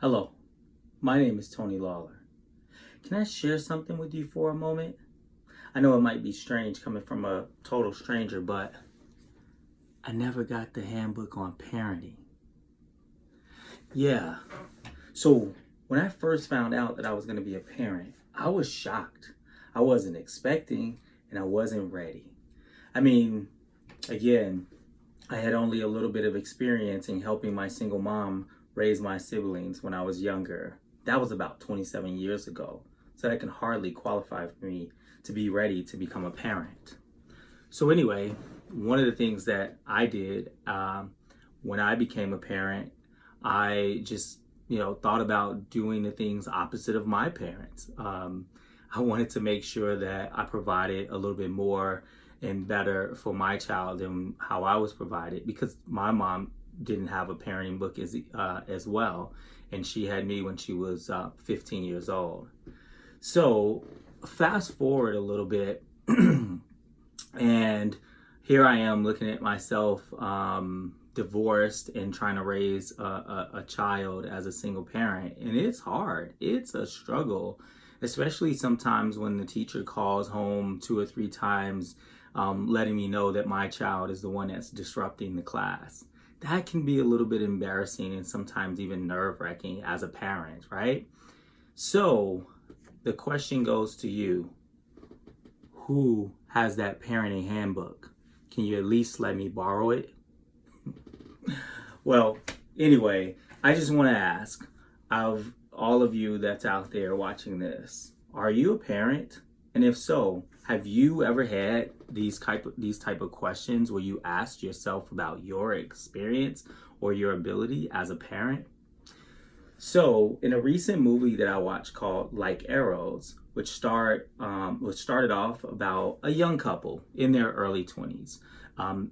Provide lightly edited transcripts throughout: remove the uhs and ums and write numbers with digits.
Hello, my name is Tony Lawler. Can I share something with you for a moment? I know it might be strange coming from a total stranger, but I never got the handbook on parenting. Yeah, so when I first found out that I was going to be a parent, I was shocked. I wasn't expecting and I wasn't ready. I mean, again, I had only a little bit of experience in helping my single mom raise my siblings when I was younger. That was about 27 years ago. So that can hardly qualify for me to be ready to become a parent. So, anyway, one of the things that I did when I became a parent, I just, thought about doing the things opposite of my parents. I wanted to make sure that I provided a little bit more and better for my child than how I was provided because my mom didn't have a parenting book as well, and she had me when she was 15 years old. So fast forward a little bit, and here I am looking at myself divorced and trying to raise a child as a single parent, and it's hard. It's a struggle, especially sometimes when the teacher calls home 2 or 3 times, letting me know that my child is the one that's disrupting the class. That can be a little bit embarrassing and sometimes even nerve-wracking as a parent, right? So the question goes to you: who has that parenting handbook? Can you at least let me borrow it? Well, anyway, I just want to ask of all of you that's out there watching this, are you a parent? And if so, have you ever had these type of questions where you asked yourself about your experience or your ability as a parent? So, in a recent movie that I watched called Like Arrows, which started off about a young couple in their early 20s.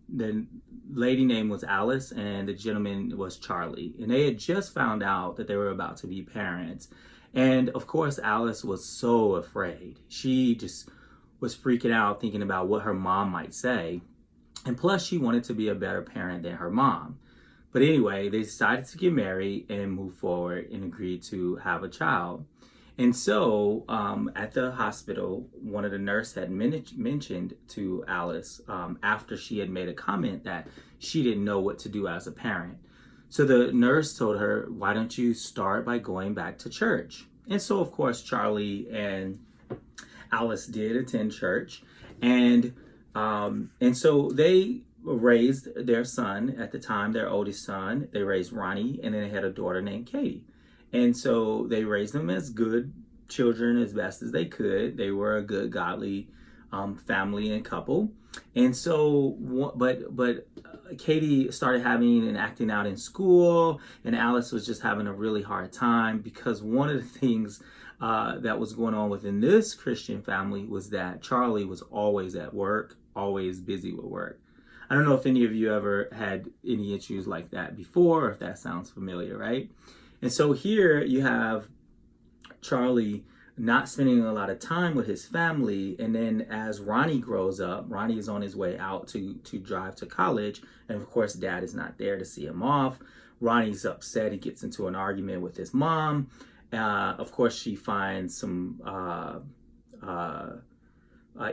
The lady name was Alice and the gentleman was Charlie, and they had just found out that they were about to be parents. And of course, Alice was so afraid. She just was freaking out, thinking about what her mom might say. And plus, she wanted to be a better parent than her mom. But anyway, they decided to get married and move forward and agreed to have a child. And so at the hospital, one of the nurses had mentioned to Alice after she had made a comment that she didn't know what to do as a parent. So the nurse told her, why don't you start by going back to church? And so, of course, Charlie and Alice did attend church. And so they raised their son at the time, their oldest son. They raised Ronnie, and then they had a daughter named Katie. And so they raised them as good children as best as they could. They were a good, godly family and couple. And so, but Katie started having and acting out in school, and Alice was just having a really hard time because one of the things that was going on within this Christian family was that Charlie was always at work, always busy with work. I don't know if any of you ever had any issues like that before, or if that sounds familiar, right? And so here you have Charlie not spending a lot of time with his family. And then as Ronnie grows up, Ronnie is on his way out to drive to college. And of course, dad is not there to see him off. Ronnie's upset. He gets into an argument with his mom. Of course, she finds some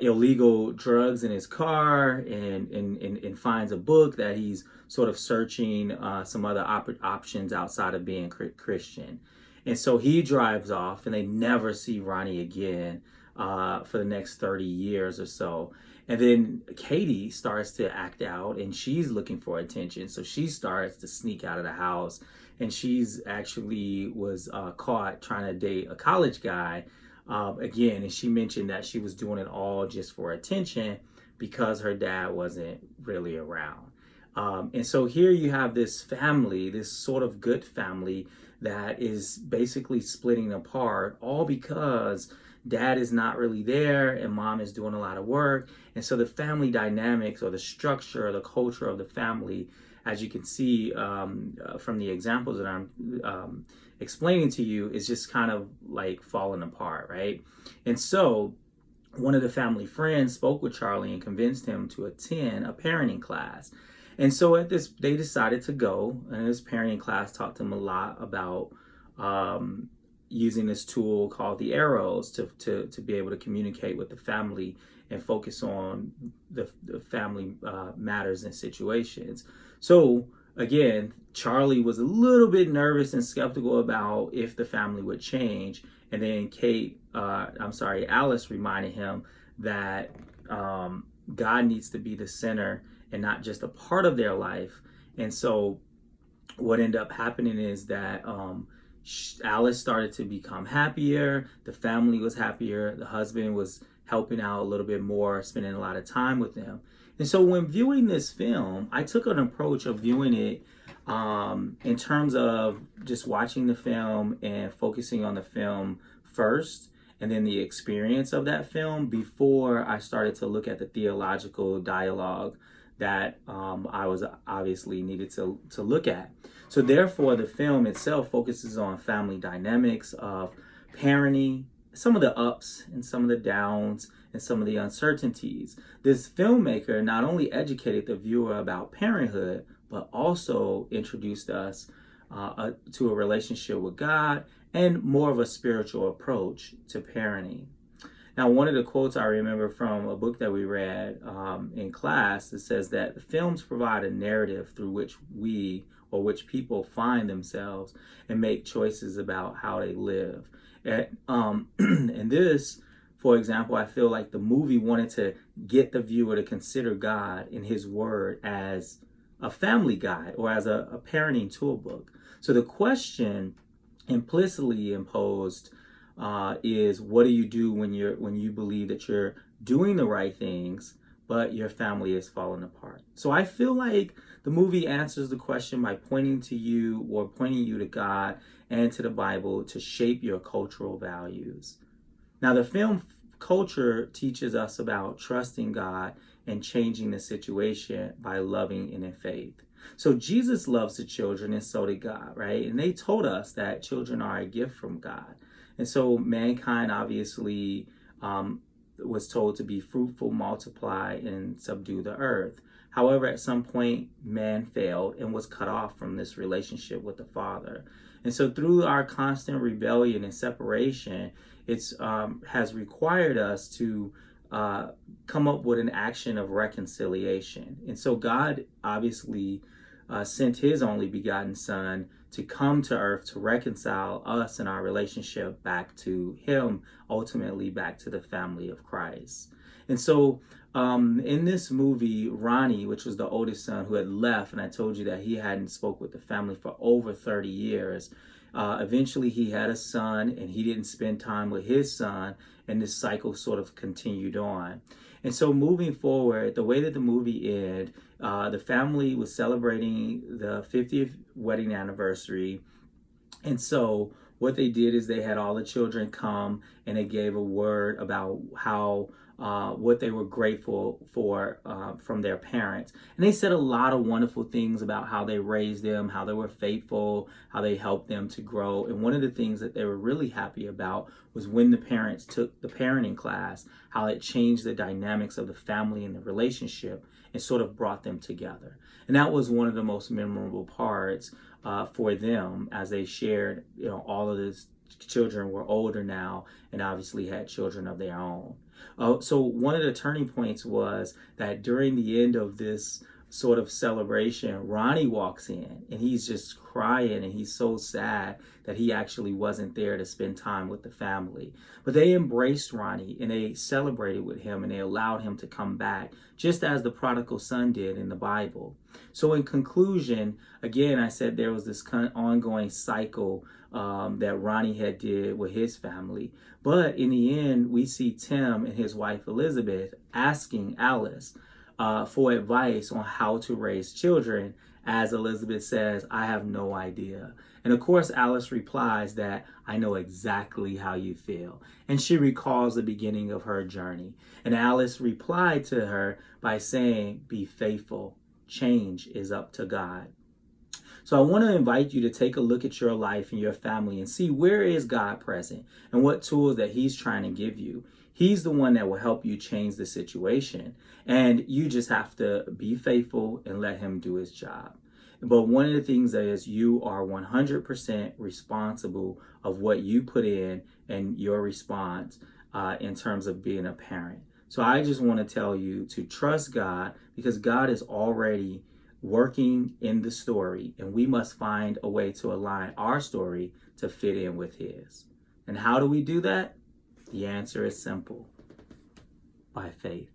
illegal drugs in his car and finds a book that he's sort of searching some other options outside of being Christian. And so he drives off and they never see Ronnie again for the next 30 years or so. And then Katie starts to act out and she's looking for attention. So she starts to sneak out of the house, and she's actually was caught trying to date a college guy again. And she mentioned that she was doing it all just for attention because her dad wasn't really around. And so here you have this family, this sort of good family that is basically splitting apart, all because dad is not really there and mom is doing a lot of work. And so the family dynamics or the structure or the culture of the family, as you can see from the examples that I'm explaining to you, is just kind of like falling apart, right? And so one of the family friends spoke with Charlie and convinced him to attend a parenting class. And so at this, they decided to go, and this parenting class taught them a lot about using this tool called the arrows to be able to communicate with the family and focus on the family matters and situations. So again, Charlie was a little bit nervous and skeptical about if the family would change. And then Alice reminded him that God needs to be the center and not just a part of their life. And so what ended up happening is that Alice started to become happier. The family was happier. The husband was helping out a little bit more, spending a lot of time with them. And so when viewing this film, I took an approach of viewing it in terms of just watching the film and focusing on the film first, and then the experience of that film before I started to look at the theological dialogue that I was obviously needed to look at. So therefore, the film itself focuses on family dynamics of parenting, some of the ups and some of the downs and some of the uncertainties. This filmmaker not only educated the viewer about parenthood, but also introduced us to a relationship with God and more of a spiritual approach to parenting. Now, one of the quotes I remember from a book that we read in class, it says that the films provide a narrative through which people find themselves and make choices about how they live. And this, for example, I feel like the movie wanted to get the viewer to consider God and His Word as a family guide or as a parenting toolbook. So the question implicitly imposed is, what do you do when you believe that you're doing the right things, but your family is falling apart? So I feel like the movie answers the question by pointing you to God and to the Bible to shape your cultural values. Now, the film culture teaches us about trusting God and changing the situation by loving and in faith. So Jesus loves the children, and so did God, right? And they told us that children are a gift from God. And so mankind obviously was told to be fruitful, multiply, and subdue the earth. However, at some point, man failed and was cut off from this relationship with the Father. And so through our constant rebellion and separation, it's has required us to come up with an action of reconciliation. And so God obviously sent His only begotten Son to come to earth to reconcile us and our relationship back to Him, ultimately back to the family of Christ. And so in this movie, Ronnie, which was the oldest son who had left, and I told you that he hadn't spoke with the family for over 30 years, eventually he had a son and he didn't spend time with his son, and this cycle sort of continued on. And so moving forward, the way that the movie ended, the family was celebrating the 50th wedding anniversary. And so what they did is they had all the children come and they gave a word about how what they were grateful for from their parents. And they said a lot of wonderful things about how they raised them, how they were faithful, how they helped them to grow. And one of the things that they were really happy about was when the parents took the parenting class, how it changed the dynamics of the family and the relationship and sort of brought them together. And that was one of the most memorable parts for them as they shared, all of this children were older now and obviously had children of their own. So one of the turning points was that during the end of this sort of celebration, Ronnie walks in and he's just crying and he's so sad that he actually wasn't there to spend time with the family. But they embraced Ronnie and they celebrated with him and they allowed him to come back, just as the prodigal son did in the Bible. So in conclusion, again, I said there was this ongoing cycle that Ronnie had did with his family. But in the end, we see Tim and his wife Elizabeth asking Alice for advice on how to raise children, as Elizabeth says, "I have no idea." And of course, Alice replies that, "I know exactly how you feel." And she recalls the beginning of her journey. And Alice replied to her by saying, "Be faithful. Change is up to God." So I want to invite you to take a look at your life and your family and see where is God present and what tools that He's trying to give you. He's the one that will help you change the situation. And you just have to be faithful and let Him do His job. But one of the things is you are 100% responsible of what you put in and your response in terms of being a parent. So I just want to tell you to trust God, because God is already working in the story, and we must find a way to align our story to fit in with His. And how do we do that? The answer is simple: by faith.